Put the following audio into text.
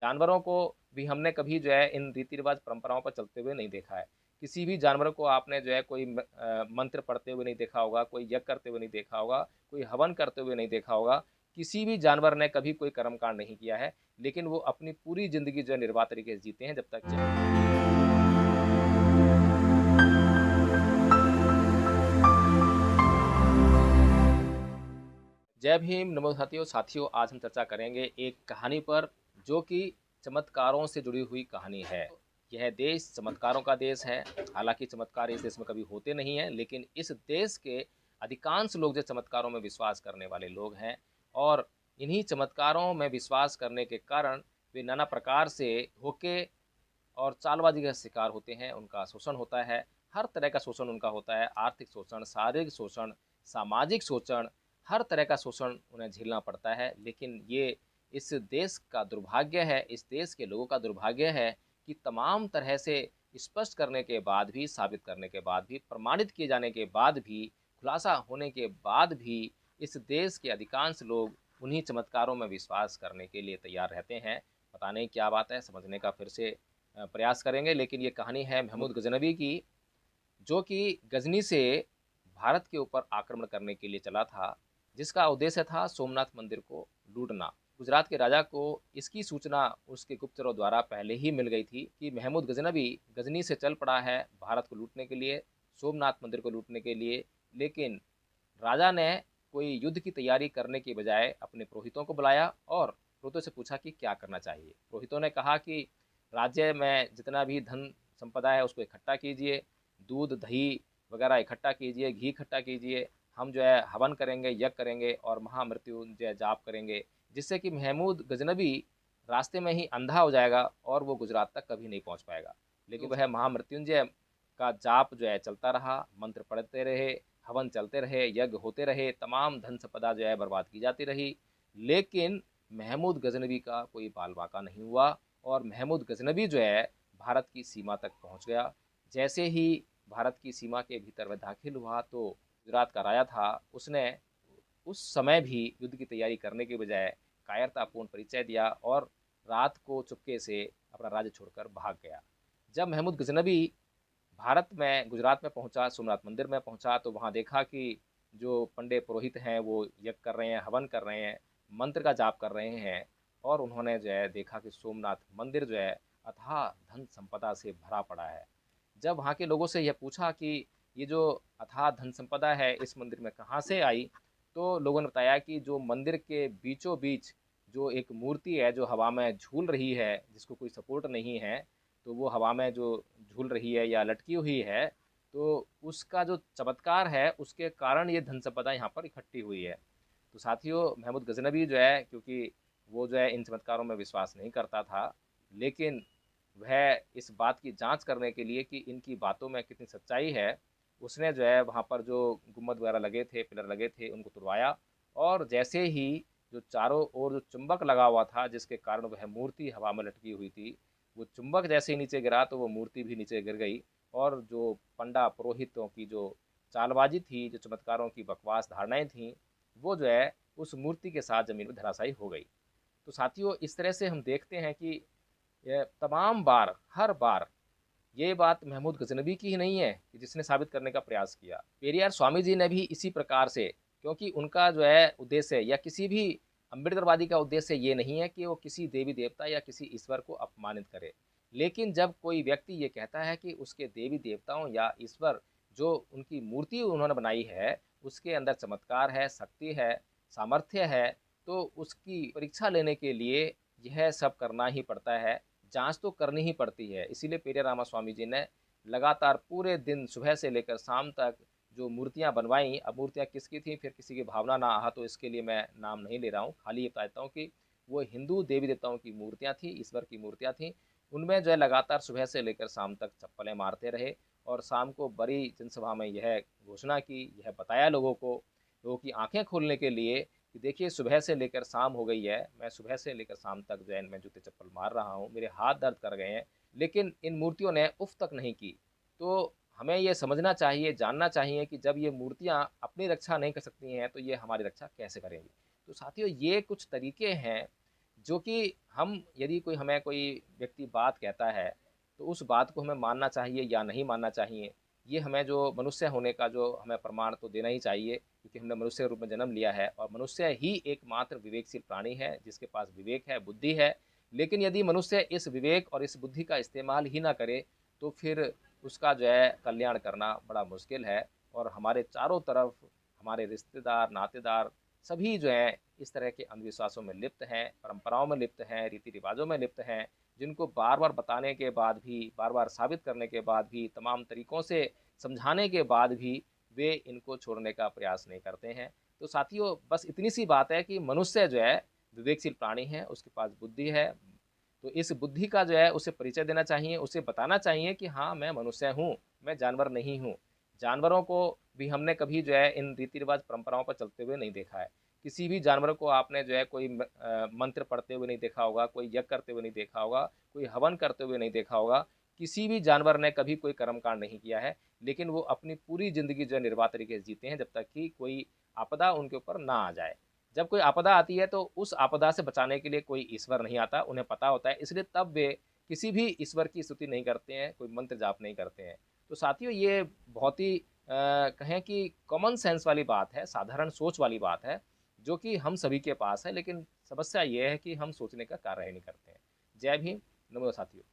जानवरों को भी हमने कभी जो है इन रीति-रिवाज परंपराओं पर चलते हुए नहीं देखा है। किसी भी जानवर को आपने जो है कोई मंत्र पढ़ते हुए नहीं देखा होगा, कोई यज्ञ करते हुए नहीं देखा होगा, कोई हवन करते हुए नहीं देखा होगा। किसी भी जानवर ने कभी कोई कर्मकांड नहीं किया है, लेकिन वो अपनी पूरी ज़िंदगी जो है निर्वाह तरीके से जीते हैं जब तक जय भीम, नमो साथियों। साथियों, आज हम चर्चा करेंगे एक कहानी पर जो कि चमत्कारों से जुड़ी हुई कहानी है। यह देश चमत्कारों का देश है। हालांकि चमत्कार इस देश में कभी होते नहीं हैं, लेकिन इस देश के अधिकांश लोग जो चमत्कारों में विश्वास करने वाले लोग हैं, और इन्हीं चमत्कारों में विश्वास करने के कारण वे नाना प्रकार से धोखे और चालबाजी का शिकार होते हैं। उनका शोषण होता है, हर तरह का शोषण उनका होता है। आर्थिक शोषण, शारीरिक शोषण, सामाजिक शोषण, हर तरह का शोषण उन्हें झेलना पड़ता है। लेकिन ये इस देश का दुर्भाग्य है, इस देश के लोगों का दुर्भाग्य है कि तमाम तरह से स्पष्ट करने के बाद भी, साबित करने के बाद भी, प्रमाणित किए जाने के बाद भी, खुलासा होने के बाद भी इस देश के अधिकांश लोग उन्हीं चमत्कारों में विश्वास करने के लिए तैयार रहते हैं। पता नहीं क्या बात है, समझने का फिर से प्रयास करेंगे। लेकिन ये कहानी है महमूद गजनवी की, जो कि गजनी से भारत के ऊपर आक्रमण करने के लिए चला था, जिसका उद्देश्य था सोमनाथ मंदिर को लूटना। गुजरात के राजा को इसकी सूचना उसके गुप्तचरों द्वारा पहले ही मिल गई थी कि महमूद गजनवी गजनी से चल पड़ा है भारत को लूटने के लिए, सोमनाथ मंदिर को लूटने के लिए। लेकिन राजा ने कोई युद्ध की तैयारी करने के बजाय अपने पुरोहितों को बुलाया और पुरोहितों से पूछा कि क्या करना चाहिए। पुरोहितों ने कहा कि राज्य में जितना भी धन संपदा है उसको इकट्ठा कीजिए, दूध दही वगैरह इकट्ठा कीजिए, घी इकट्ठा कीजिए, हम जो है हवन करेंगे, यज्ञ करेंगे और महामृत्युंजय जाप करेंगे, जिससे कि महमूद गजनबी रास्ते में ही अंधा हो जाएगा और वो गुजरात तक कभी नहीं पहुंच पाएगा। लेकिन वह महामृत्युंजय का जाप जो है चलता रहा, मंत्र पढ़ते रहे, हवन चलते रहे, यज्ञ होते रहे, तमाम धन संपदा जो है बर्बाद की जाती रही। लेकिन महमूद गजनबी का कोई बाल बाका नहीं हुआ और महमूद गजनबी जो है भारत की सीमा तक पहुंच गया। जैसे ही भारत की सीमा के भीतर वह दाखिल हुआ तो गुजरात का राजा था, उसने उस समय भी युद्ध की तैयारी करने के बजाय कायरतापूर्ण परिचय दिया और रात को चुपके से अपना राज्य छोड़कर भाग गया। जब महमूद गजनबी भारत में, गुजरात में पहुंचा, सोमनाथ मंदिर में पहुंचा, तो वहां देखा कि जो पंडित पुरोहित हैं वो यज्ञ कर रहे हैं, हवन कर रहे हैं, मंत्र का जाप कर रहे हैं। और उन्होंने जो है देखा कि सोमनाथ मंदिर जो है अथाह धन संपदा से भरा पड़ा है। जब वहाँ के लोगों से यह पूछा कि ये जो अथाह धन संपदा है इस मंदिर में कहाँ से आई, तो लोगों ने बताया कि जो मंदिर के बीचों बीच जो एक मूर्ति है जो हवा में झूल रही है, जिसको कोई सपोर्ट नहीं है, तो वो हवा में जो झूल रही है या लटकी हुई है, तो उसका जो चमत्कार है उसके कारण ये धन संपदा यहाँ पर इकट्ठी हुई है। तो साथियों, महमूद गजनबी जो है, क्योंकि वो जो है इन चमत्कारों में विश्वास नहीं करता था, लेकिन वह इस बात की जांच करने के लिए कि इनकी बातों में कितनी सच्चाई है, उसने जो है वहाँ पर जो गुम्बद वगैरह लगे थे, पिलर लगे थे, उनको तुड़वाया। और जैसे ही जो चारों ओर जो चुंबक लगा हुआ था जिसके कारण वह मूर्ति हवा में लटकी हुई थी, वो चुंबक जैसे ही नीचे गिरा तो वो मूर्ति भी नीचे गिर गई। और जो पंडा पुरोहितों की जो चालबाजी थी, जो चमत्कारों की बकवास धारणाएं थीं, वो जो है उस मूर्ति के साथ ज़मीन में धराशायी हो गई। तो साथियों, इस तरह से हम देखते हैं कि ये तमाम बार, हर बार ये बात महमूद गजनबी की ही नहीं है कि जिसने साबित करने का प्रयास किया। पेरियार स्वामी जी ने भी इसी प्रकार से, क्योंकि उनका जो है उद्देश्य या किसी भी अम्बेडकरवादी का उद्देश्य ये नहीं है कि वो किसी देवी देवता या किसी ईश्वर को अपमानित करे। लेकिन जब कोई व्यक्ति ये कहता है कि उसके देवी देवताओं या ईश्वर, जो उनकी मूर्ति उन्होंने बनाई है, उसके अंदर चमत्कार है, शक्ति है, सामर्थ्य है, तो उसकी परीक्षा लेने के लिए यह सब करना ही पड़ता है, जांच तो करनी ही पड़ती है। इसीलिए पेरिया रामा स्वामी जी ने लगातार पूरे दिन सुबह से लेकर शाम तक जो मूर्तियां बनवाई, अब मूर्तियां किसकी थी, फिर किसी की भावना ना आहा तो इसके लिए मैं नाम नहीं ले रहा हूँ, खाली ये बताता हूँ कि वो हिंदू देवी देवताओं की मूर्तियां थी, ईश्वर की मूर्तियां थी। उनमें जो है लगातार सुबह से लेकर शाम तक चप्पलें मारते रहे और शाम को बड़ी जनसभा में यह घोषणा की, यह बताया लोगों को, लोगों की आंखें खोलने के लिए कि देखिए सुबह से लेकर शाम हो गई है, मैं सुबह से लेकर शाम तक जो है मैं जूते चप्पल मार रहा हूँ, मेरे हाथ दर्द कर गए हैं, लेकिन इन मूर्तियों ने उफ तक नहीं की। तो हमें ये समझना चाहिए, जानना चाहिए कि जब ये मूर्तियाँ अपनी रक्षा नहीं कर सकती हैं तो ये हमारी रक्षा कैसे करेंगी। तो साथियों, ये कुछ तरीके हैं जो कि हम यदि कोई हमें कोई व्यक्ति बात कहता है, तो उस बात को हमें मानना चाहिए या नहीं मानना चाहिए, ये हमें जो मनुष्य होने का जो हमें प्रमाण तो देना ही चाहिए, क्योंकि हमने मनुष्य के रूप में जन्म लिया है और मनुष्य ही एकमात्र विवेकशील प्राणी है, जिसके पास विवेक है, बुद्धि है। लेकिन यदि मनुष्य इस विवेक और इस बुद्धि का इस्तेमाल ही ना करे, तो फिर उसका जो है कल्याण करना बड़ा मुश्किल है। और हमारे चारों तरफ हमारे रिश्तेदार, नातेदार सभी जो हैं इस तरह के अंधविश्वासों में लिप्त हैं, परंपराओं में लिप्त हैं, रीति रिवाजों में लिप्त हैं, जिनको बार बार बताने के बाद भी, बार बार साबित करने के बाद भी, तमाम तरीकों से समझाने के बाद भी वे इनको छोड़ने का प्रयास नहीं करते हैं। तो साथियों, बस इतनी सी बात है कि मनुष्य जो है विवेकशील प्राणी है, उसके पास बुद्धि है। तो इस बुद्धि का जो है उसे परिचय देना चाहिए, उसे बताना चाहिए कि हाँ, मैं मनुष्य हूँ, मैं जानवर नहीं हूँ। जानवरों को भी हमने कभी जो है इन रीति रिवाज परंपराओं पर चलते हुए नहीं देखा है। किसी भी जानवर को आपने जो है कोई मंत्र पढ़ते हुए नहीं देखा होगा, कोई यज्ञ करते हुए नहीं देखा होगा, कोई हवन करते हुए नहीं देखा होगा। किसी भी जानवर ने कभी कोई कर्मकांड नहीं किया है, लेकिन वो अपनी पूरी ज़िंदगी जो है निर्वाह तरीके से जीते हैं, जब तक कि कोई आपदा उनके ऊपर ना आ जाए। जब कोई आपदा आती है तो उस आपदा से बचाने के लिए कोई ईश्वर नहीं आता, उन्हें पता होता है, इसलिए तब वे किसी भी ईश्वर की स्तुति नहीं करते हैं, कोई मंत्र जाप नहीं करते हैं। तो साथियों, ये बहुत ही कहें कि कॉमन सेंस वाली बात है, साधारण सोच वाली बात है, जो कि हम सभी के पास है, लेकिन समस्या ये है कि हम सोचने का कार्य ही नहीं करते हैं। जय भीम, नमो साथियों।